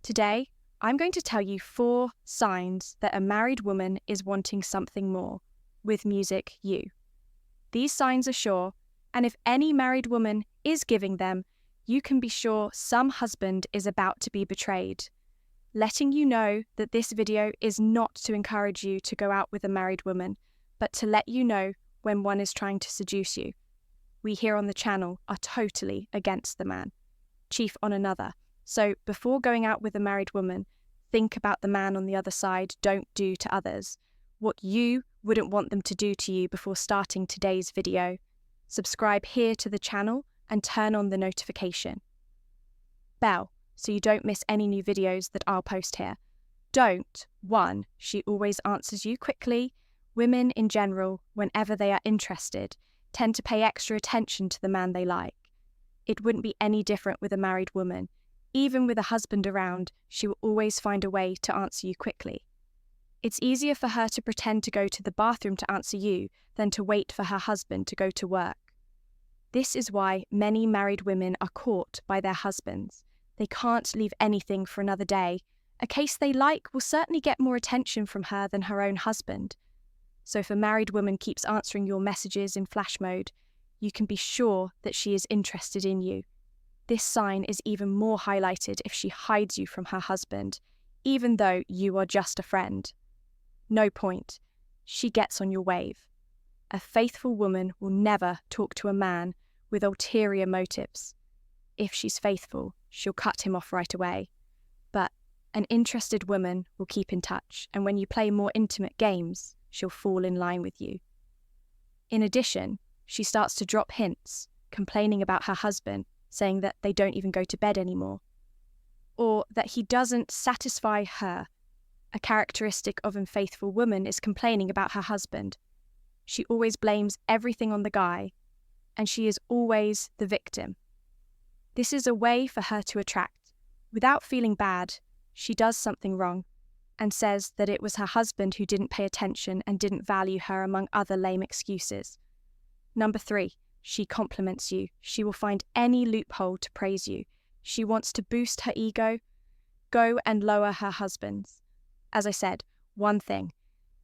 Today, I'm going to tell you 4 signs that a married woman is wanting something more with Music You. These signs are sure, and if any married woman is giving them, you can be sure some husband is about to be betrayed. Letting you know that this video is not to encourage you to go out with a married woman, but to let you know when one is trying to seduce you. We here on the channel are totally against the man, chief on another. So before going out with a married woman, think about the man on the other side don't do to others, what you wouldn't want them to do to you before starting today's video. Subscribe here to the channel and turn on the notification bell so you don't miss any new videos that I'll post here. Don't. 1. She always answers you quickly. Women in general, whenever they are interested, tend to pay extra attention to the man they like. It wouldn't be any different with a married woman. Even with a husband around, she will always find a way to answer you quickly. It's easier for her to pretend to go to the bathroom to answer you than to wait for her husband to go to work. This is why many married women are caught by their husbands. They can't leave anything for another day. A case they like will certainly get more attention from her than her own husband. So if a married woman keeps answering your messages in flash mode, you can be sure that she is interested in you. This sign is even more highlighted if she hides you from her husband, even though you are just a friend. No point. She gets on your wave. A faithful woman will never talk to a man with ulterior motives. If she's faithful, she'll cut him off right away. But an interested woman will keep in touch, and when you play more intimate games, she'll fall in line with you. In addition, she starts to drop hints, complaining about her husband, saying that they don't even go to bed anymore, or that he doesn't satisfy her. A characteristic of an unfaithful woman is complaining about her husband. She always blames everything on the guy, and she is always the victim. This is a way for her to attract. Without feeling bad, she does something wrong and says that it was her husband who didn't pay attention and didn't value her, among other lame excuses. Number 3. She compliments you. She will find any loophole to praise you. She wants to boost her ego, go and lower her husband's. As I said, one thing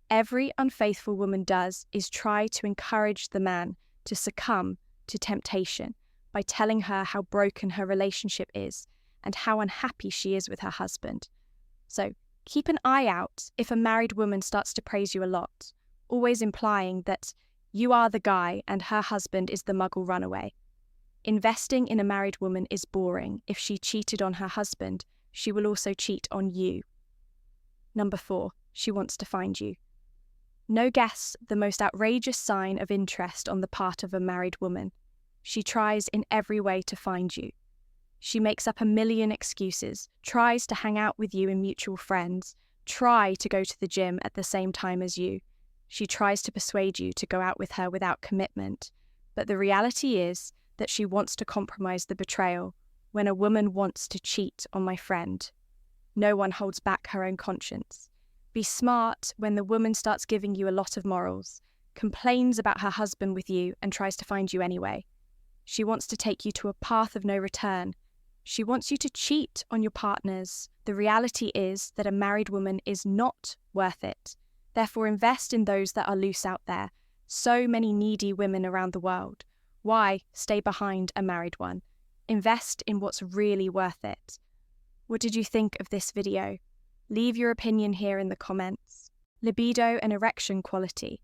every unfaithful woman does is try to encourage the man to succumb to temptation by telling her how broken her relationship is and how unhappy she is with her husband. So keep an eye out if a married woman starts to praise you a lot, always implying that you are the guy and her husband is the muggle runaway. Investing in a married woman is boring. If she cheated on her husband, she will also cheat on you. Number 4. She wants to find you. No guess the most outrageous sign of interest on the part of a married woman. She tries in every way to find you. She makes up a million excuses, tries to hang out with you and mutual friends, try to go to the gym at the same time as you. She tries to persuade you to go out with her without commitment, but the reality is that she wants to compromise the betrayal when a woman wants to cheat on my friend. No one holds back her own conscience. Be smart when the woman starts giving you a lot of morals, complains about her husband with you and tries to find you anyway. She wants to take you to a path of no return. She wants you to cheat on your partners. The reality is that a married woman is not worth it. Therefore, invest in those that are loose out there. So many needy women around the world. Why stay behind a married one? Invest in what's really worth it. What did you think of this video? Leave your opinion here in the comments. Libido and erection quality.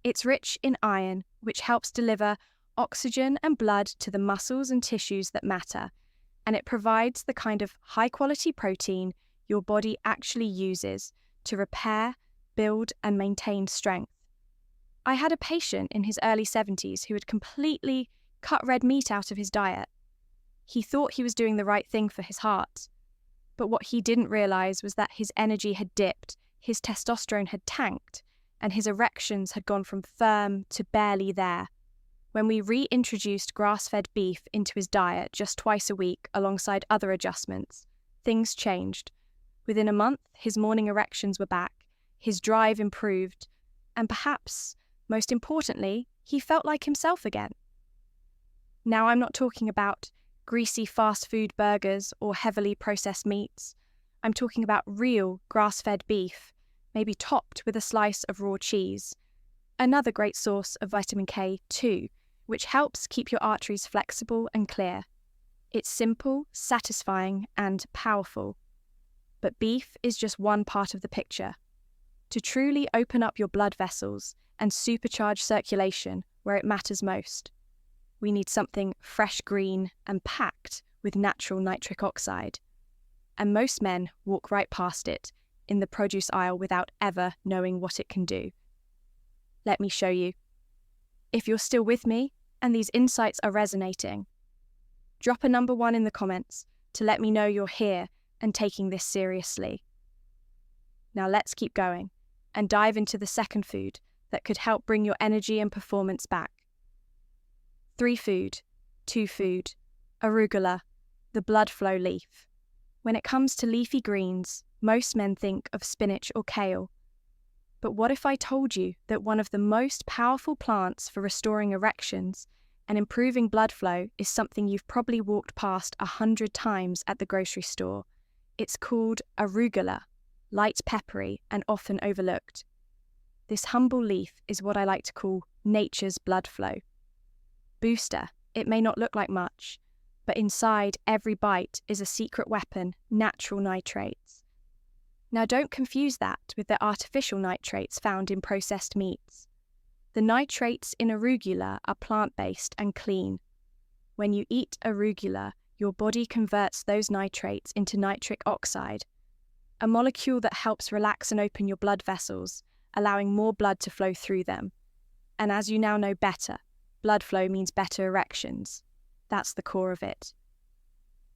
It's rich in iron, which helps deliver oxygen and blood to the muscles and tissues that matter, and it provides the kind of high-quality protein your body actually uses to repair, build and maintain strength. I had a patient in his early 70s who had completely cut red meat out of his diet. He thought he was doing the right thing for his heart, but what he didn't realize was that his energy had dipped, his testosterone had tanked, and his erections had gone from firm to barely there. When we reintroduced grass-fed beef into his diet just twice a week alongside other adjustments, things changed. Within a month, his morning erections were back, his drive improved, and perhaps, most importantly, he felt like himself again. Now, I'm not talking about greasy fast food burgers or heavily processed meats. I'm talking about real grass-fed beef, maybe topped with a slice of raw cheese. Another great source of vitamin K too, which helps keep your arteries flexible and clear. It's simple, satisfying, and powerful. But beef is just one part of the picture. To truly open up your blood vessels and supercharge circulation where it matters most, we need something fresh green and packed with natural nitric oxide. And most men walk right past it in the produce aisle without ever knowing what it can do. Let me show you. If you're still with me and these insights are resonating, drop a number 1 in the comments to let me know you're here and taking this seriously. Now let's keep going and dive into the second food that could help bring your energy and performance back. 3 food, 2 food, arugula, the blood flow leaf. When it comes to leafy greens, most men think of spinach or kale. But what if I told you that one of the most powerful plants for restoring erections and improving blood flow is something you've probably walked past 100 times at the grocery store? It's called arugula, light peppery and often overlooked. This humble leaf is what I like to call nature's blood flow booster. It may not look like much, but inside every bite is a secret weapon, natural nitrates. Now don't confuse that with the artificial nitrates found in processed meats. The nitrates in arugula are plant-based and clean. When you eat arugula, your body converts those nitrates into nitric oxide, a molecule that helps relax and open your blood vessels, allowing more blood to flow through them. And as you now know better, blood flow means better erections. That's the core of it.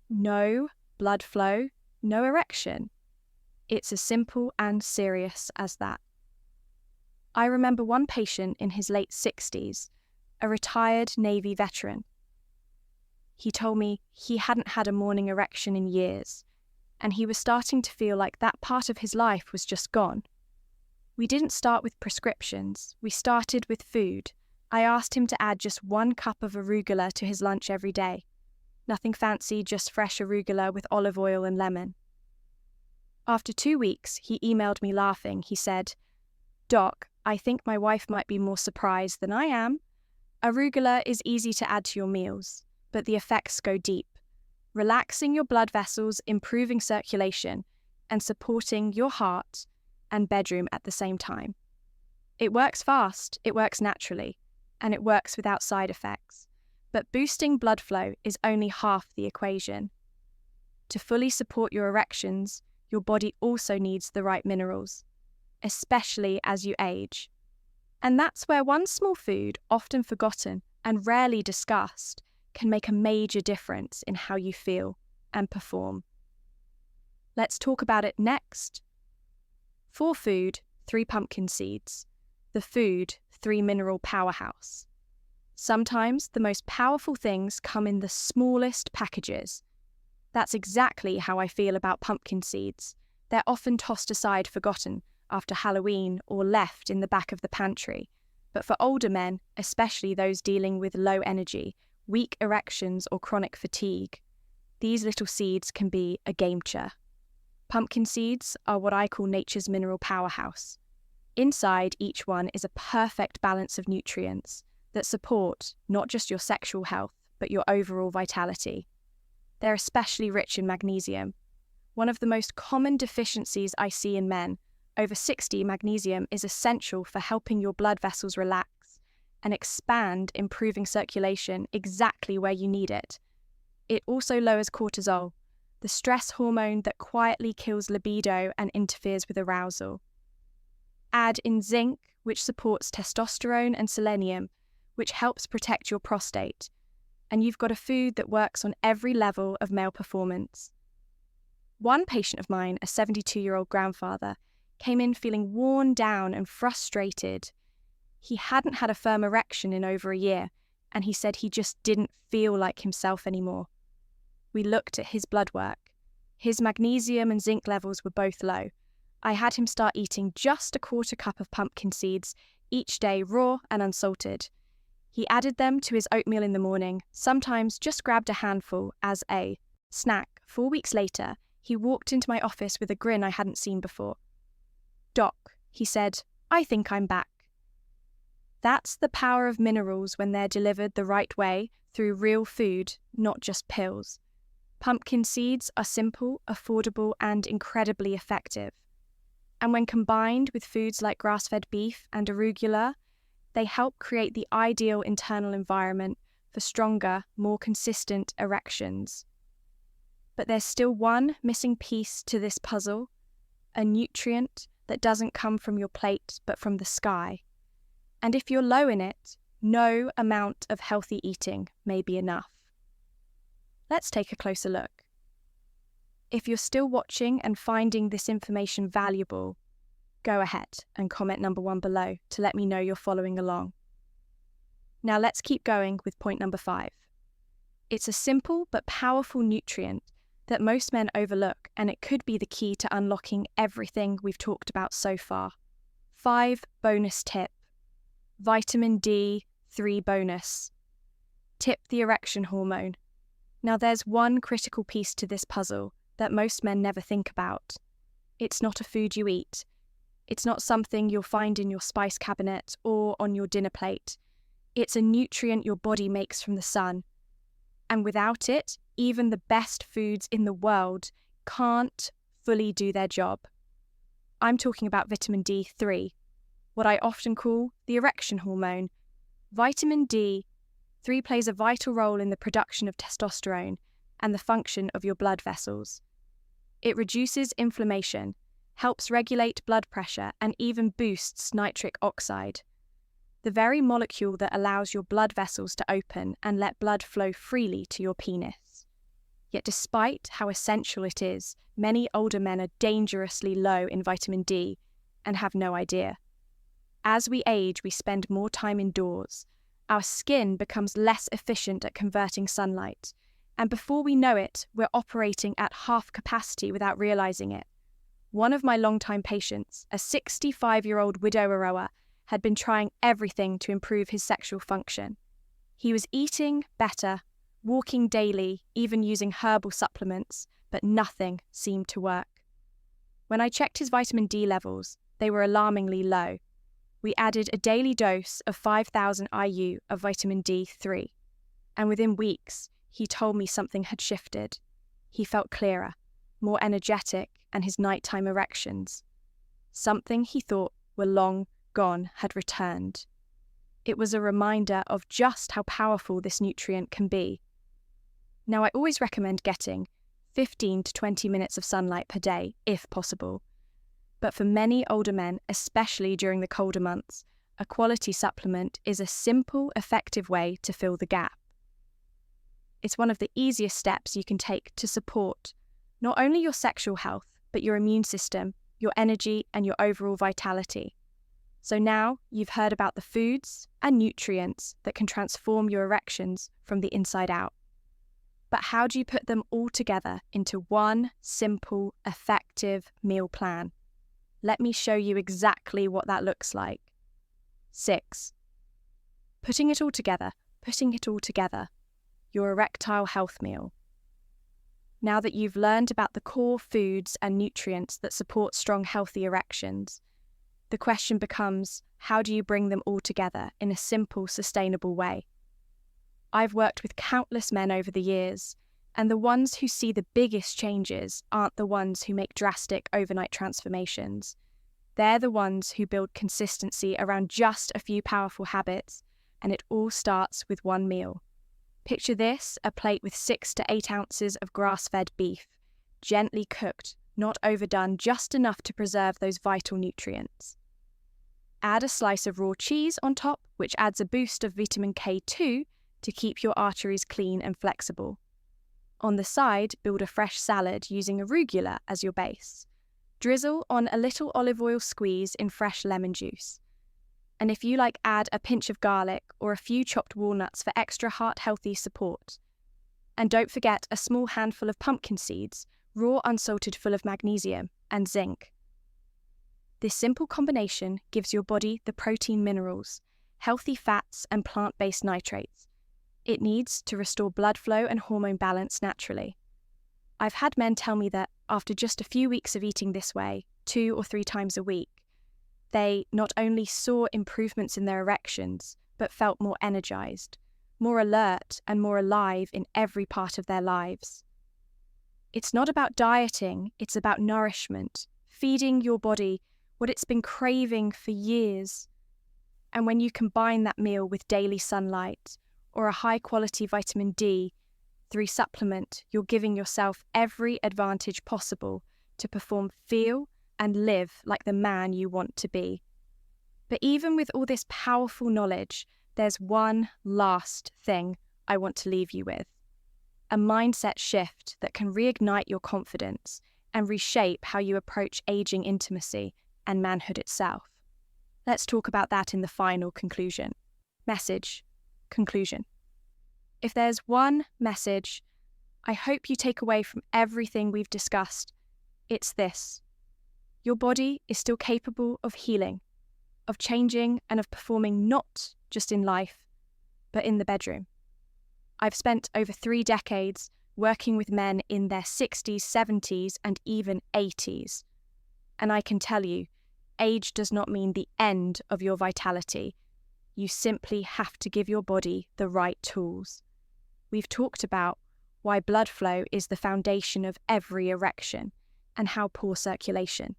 No blood flow, no erection. It's as simple and serious as that. I remember one patient in his late 60s, a retired Navy veteran. He told me he hadn't had a morning erection in years, and he was starting to feel like that part of his life was just gone. We didn't start with prescriptions, we started with food. I asked him to add just 1 cup of arugula to his lunch every day. Nothing fancy, just fresh arugula with olive oil and lemon. After 2 weeks, he emailed me laughing. He said, "Doc, I think my wife might be more surprised than I am. Arugula is easy to add to your meals, but the effects go deep, relaxing your blood vessels, improving circulation, and supporting your heart and bedroom at the same time. It works fast, it works naturally, and it works without side effects. But boosting blood flow is only half the equation. To fully support your erections, your body also needs the right minerals, especially as you age. And that's where one small food, often forgotten and rarely discussed, can make a major difference in how you feel and perform. Let's talk about it next. 4 food, 3 pumpkin seeds. The food, 3 mineral powerhouse. Sometimes the most powerful things come in the smallest packages. That's exactly how I feel about pumpkin seeds. They're often tossed aside, forgotten, after Halloween or left in the back of the pantry. But for older men, especially those dealing with low energy, weak erections or chronic fatigue, these little seeds can be a game-changer. Pumpkin seeds are what I call nature's mineral powerhouse. Inside each one is a perfect balance of nutrients that support not just your sexual health, but your overall vitality. They're especially rich in magnesium. One of the most common deficiencies I see in men, over 60, magnesium is essential for helping your blood vessels relax and expand, improving circulation exactly where you need it. It also lowers cortisol, the stress hormone that quietly kills libido and interferes with arousal. Add in zinc, which supports testosterone, and selenium, which helps protect your prostate. And you've got a food that works on every level of male performance. One patient of mine, a 72-year-old grandfather, came in feeling worn down and frustrated. He hadn't had a firm erection in over a year, and he said he just didn't feel like himself anymore. We looked at his blood work. His magnesium and zinc levels were both low. I had him start eating just a 1/4 cup of pumpkin seeds each day, raw and unsalted. He added them to his oatmeal in the morning, sometimes just grabbed a handful as a snack. 4 weeks later, He walked into my office with a grin I hadn't seen before. "Doc," he said, "I think I'm back." That's the power of minerals when they're delivered the right way through real food, not just pills. Pumpkin seeds are simple, affordable, and incredibly effective. And when combined with foods like grass-fed beef and arugula, they help create the ideal internal environment for stronger, more consistent erections. But there's still one missing piece to this puzzle, a nutrient that doesn't come from your plate but from the sky. And if you're low in it, no amount of healthy eating may be enough. Let's take a closer look. If you're still watching and finding this information valuable, go ahead and comment number 1 below to let me know you're following along. Now let's keep going with point number 5. It's a simple but powerful nutrient that most men overlook, and it could be the key to unlocking everything we've talked about so far. 5 bonus tip. Vitamin D3 bonus. Tip the erection hormone. Now there's one critical piece to this puzzle that most men never think about. It's not a food you eat. It's not something you'll find in your spice cabinet or on your dinner plate. It's a nutrient your body makes from the sun. And without it, even the best foods in the world can't fully do their job. I'm talking about vitamin D3, what I often call the erection hormone. Vitamin D3 plays a vital role in the production of testosterone and the function of your blood vessels. It reduces inflammation, helps regulate blood pressure, and even boosts nitric oxide, the very molecule that allows your blood vessels to open and let blood flow freely to your penis. Yet despite how essential it is, many older men are dangerously low in vitamin D and have no idea. As we age, we spend more time indoors. Our skin becomes less efficient at converting sunlight, and before we know it, we're operating at half capacity without realizing it. One of my longtime patients, a 65-year-old widower rower, had been trying everything to improve his sexual function. He was eating better, walking daily, even using herbal supplements, but nothing seemed to work. When I checked his vitamin D levels, they were alarmingly low. We added a daily dose of 5,000 IU of vitamin D3, and within weeks, he told me something had shifted. He felt clearer, more energetic, and his nighttime erections, something he thought were long gone, had returned. It was a reminder of just how powerful this nutrient can be. Now, I always recommend getting 15 to 20 minutes of sunlight per day, if possible. But for many older men, especially during the colder months, a quality supplement is a simple, effective way to fill the gap. It's one of the easiest steps you can take to support not only your sexual health, but your immune system, your energy, and your overall vitality. So now you've heard about the foods and nutrients that can transform your erections from the inside out. But how do you put them all together into one simple, effective meal plan? Let me show you exactly what that looks like. 6. Putting it all together. Your erectile health meal. Now that you've learned about the core foods and nutrients that support strong, healthy erections, the question becomes, how do you bring them all together in a simple, sustainable way? I've worked with countless men over the years, and the ones who see the biggest changes aren't the ones who make drastic overnight transformations. They're the ones who build consistency around just a few powerful habits, and it all starts with one meal. Picture this, a plate with 6 to 8 ounces of grass-fed beef, gently cooked, not overdone, just enough to preserve those vital nutrients. Add a slice of raw cheese on top, which adds a boost of vitamin K2 to keep your arteries clean and flexible. On the side, build a fresh salad using arugula as your base. Drizzle on a little olive oil squeeze in fresh lemon juice. And if you like, add a pinch of garlic or a few chopped walnuts for extra heart-healthy support. And don't forget a small handful of pumpkin seeds, raw unsalted, full of magnesium and zinc. This simple combination gives your body the protein minerals, healthy fats, and plant-based nitrates it needs to restore blood flow and hormone balance naturally. I've had men tell me that after just a few weeks of eating this way, 2 or 3 times a week, they not only saw improvements in their erections, but felt more energized, more alert, and more alive in every part of their lives. It's not about dieting, it's about nourishment, feeding your body what it's been craving for years. And when you combine that meal with daily sunlight or a high-quality vitamin D through supplement, you're giving yourself every advantage possible to perform, feel, and live like the man you want to be. But even with all this powerful knowledge, there's one last thing I want to leave you with. A mindset shift that can reignite your confidence and reshape how you approach aging intimacy and manhood itself. Let's talk about that in the final conclusion. Message, conclusion. If there's one message I hope you take away from everything we've discussed, it's this. Your body is still capable of healing, of changing, and of performing not just in life, but in the bedroom. I've spent over 3 decades working with men in their 60s, 70s, and even 80s. And I can tell you, age does not mean the end of your vitality. You simply have to give your body the right tools. We've talked about why blood flow is the foundation of every erection and how poor circulation,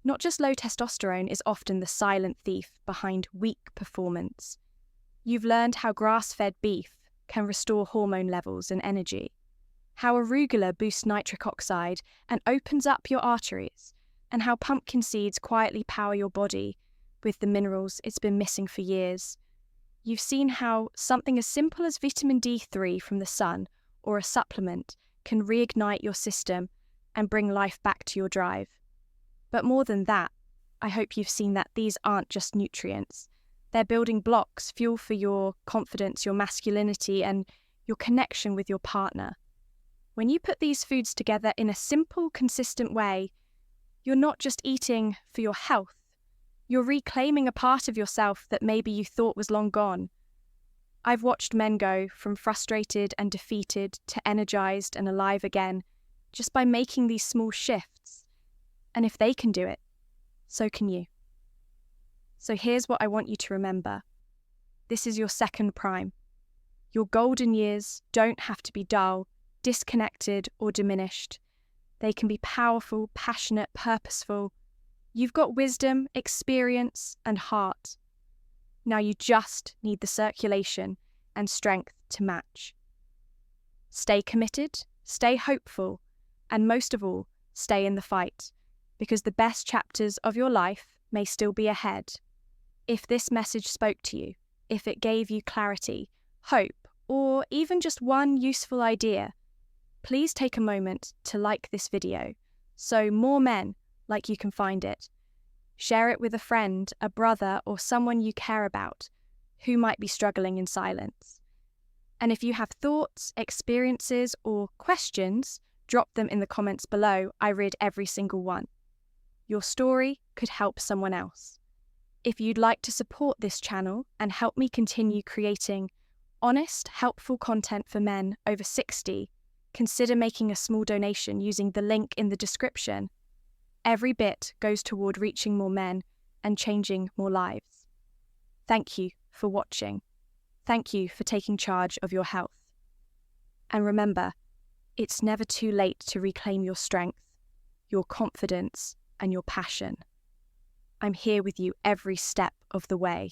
not just low testosterone, is often the silent thief behind weak performance. You've learned how grass-fed beef can restore hormone levels and energy, how arugula boosts nitric oxide and opens up your arteries, and how pumpkin seeds quietly power your body with the minerals it's been missing for years. You've seen how something as simple as vitamin D3 from the sun or a supplement can reignite your system and bring life back to your drive. But more than that, I hope you've seen that these aren't just nutrients. They're building blocks, fuel for your confidence, your masculinity, and your connection with your partner. When you put these foods together in a simple, consistent way, you're not just eating for your health. You're reclaiming a part of yourself that maybe you thought was long gone. I've watched men go from frustrated and defeated to energized and alive again just by making these small shifts. And if they can do it, so can you. So here's what I want you to remember. This is your second prime. Your golden years don't have to be dull, disconnected, or diminished. They can be powerful, passionate, purposeful. You've got wisdom, experience, and heart. Now you just need the circulation and strength to match. Stay committed, stay hopeful, and most of all, stay in the fight, because the best chapters of your life may still be ahead. If this message spoke to you, if it gave you clarity, hope, or even just one useful idea, please take a moment to like this video so more men like you can find it. Share it with a friend, a brother, or someone you care about who might be struggling in silence. And if you have thoughts, experiences, or questions, drop them in the comments below. I read every single one. Your story could help someone else. If you'd like to support this channel and help me continue creating honest, helpful content for men over 60, consider making a small donation using the link in the description. Every bit goes toward reaching more men and changing more lives. Thank you for watching. Thank you for taking charge of your health. And remember, it's never too late to reclaim your strength, your confidence, and your passion. I'm here with you every step of the way.